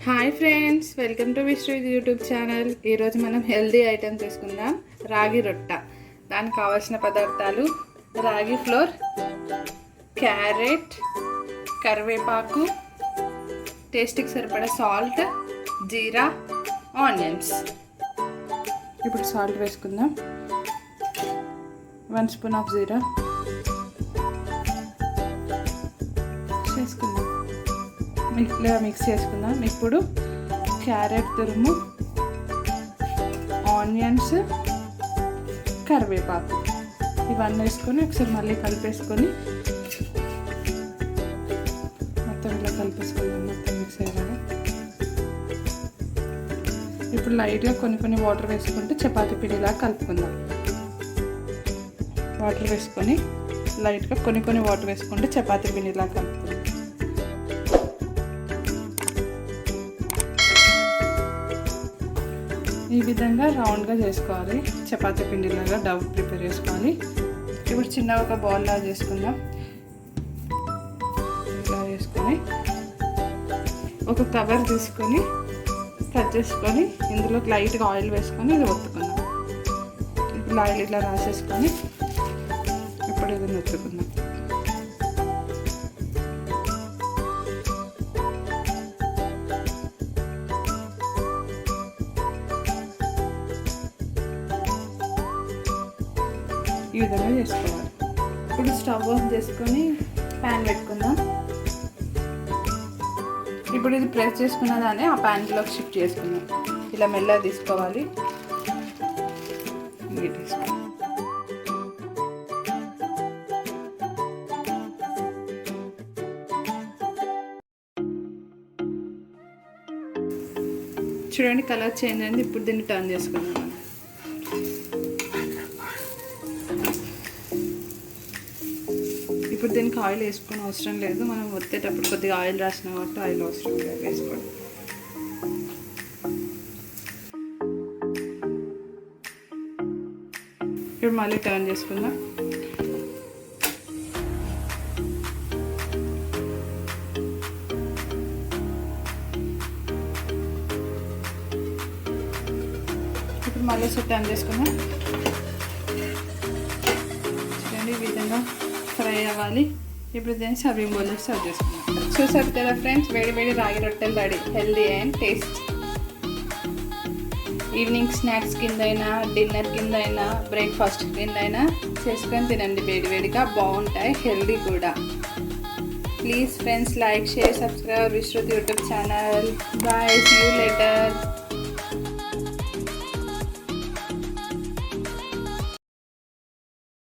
Hi friends, welcome to Vishruti YouTube channel. ఈరోజు మనం healthy item చేసుకుందాం, రాగి రొట్ట. దానికి కావాల్సిన పదార్థాలు: రాగి ఫ్లోర్, క్యారెట్, కరివేపాకు, టేస్ట్కి సరిపడా సాల్ట్, జీరా, ఆనియన్స్. ఇప్పుడు సాల్ట్ వేసుకుందాం. 1 స్పూన్ ఆఫ్ జీరా వేసుకుందాం. మిక్స్ చేసుకుందాం. ఇప్పుడు క్యారెట్ తురుము, ఆనియన్స్, కరివేపాకు ఇవన్నీ వేసుకొని ఒకసారి మళ్ళీ కలిపేసుకొని మొత్తం ఇలా కలిపేసుకుందాం. మొత్తం మిక్స్ అయ్యేలాగా. ఇప్పుడు లైట్గా కొన్ని వాటర్ వేసుకుంటే చపాతీ పిండిలా కలుపుకుందాం. వాటర్ వేసుకొని లైట్గా కొన్ని వాటర్ వేసుకుంటే చపాతీ పిండిలా కలుపుకుందాం. ఈ విధంగా రౌండ్గా చేసుకోవాలి. చపాతీ పిండిలాగా డవ్ ప్రిపేర్ చేసుకోవాలి. ఇప్పుడు చిన్న ఒక బౌల్ లాగా చేసుకుందాం. ఇలా చేసుకొని ఒక కవర్ తీసుకొని కట్ చేసుకొని ఇందులో లైట్గా ఆయిల్ వేసుకొని ఇది ఒత్తుకుందాం. ఇప్పుడు ఆయిల్ ఇట్లా రాసేసుకొని ఇప్పుడు ఇది ఒత్తుకుందాం. ఈ విధంగా చేసుకోవాలి. ఇప్పుడు స్టవ్ ఆఫ్ చేసుకొని ప్యాన్ పెట్టుకుందాం. ఇప్పుడు ఇది ప్రెస్ చేసుకున్న దాన్ని ఆ ప్యాన్లోకి షిఫ్ట్ చేసుకుందాం. ఇలా మెల్లగా తీసుకోవాలి. చూడండి, కలర్ చేంజ్ అయింది. ఇప్పుడు దీన్ని టర్న్ చేసుకుందాం. ఇప్పుడు దీనికి ఆయిల్ వేసుకొని అవసరం లేదు. మనం ఒత్తేటప్పుడు కొద్దిగా ఆయిల్ రాసిన కాబట్టి ఆయిల్ అవసరం లేదు వేసుకోండి. ఇప్పుడు మళ్ళీ టర్న్ చేసుకుందాం. ఇప్పుడు మళ్ళీ టర్న్ చేసుకుందాం. చూడండి, ఈ విధంగా ఫ్రై అవ్వాలి. ఇప్పుడు దీన్ని సర్వింగ్ బౌల్లో సర్వ్ చేసుకుందాం. చూసారు కదా ఫ్రెండ్స్, వేడి రాగి రొట్టెలు ready. Healthy and taste. Evening snacks కింద అయినా, డిన్నర్ కింద అయినా, బ్రేక్ఫాస్ట్ కింద అయినా చేసుకొని తినండి. వేడిగా బాగుంటాయి, హెల్దీ కూడా. Please friends, like, share, subscribe Vishruti YouTube channel. Bye, see you later.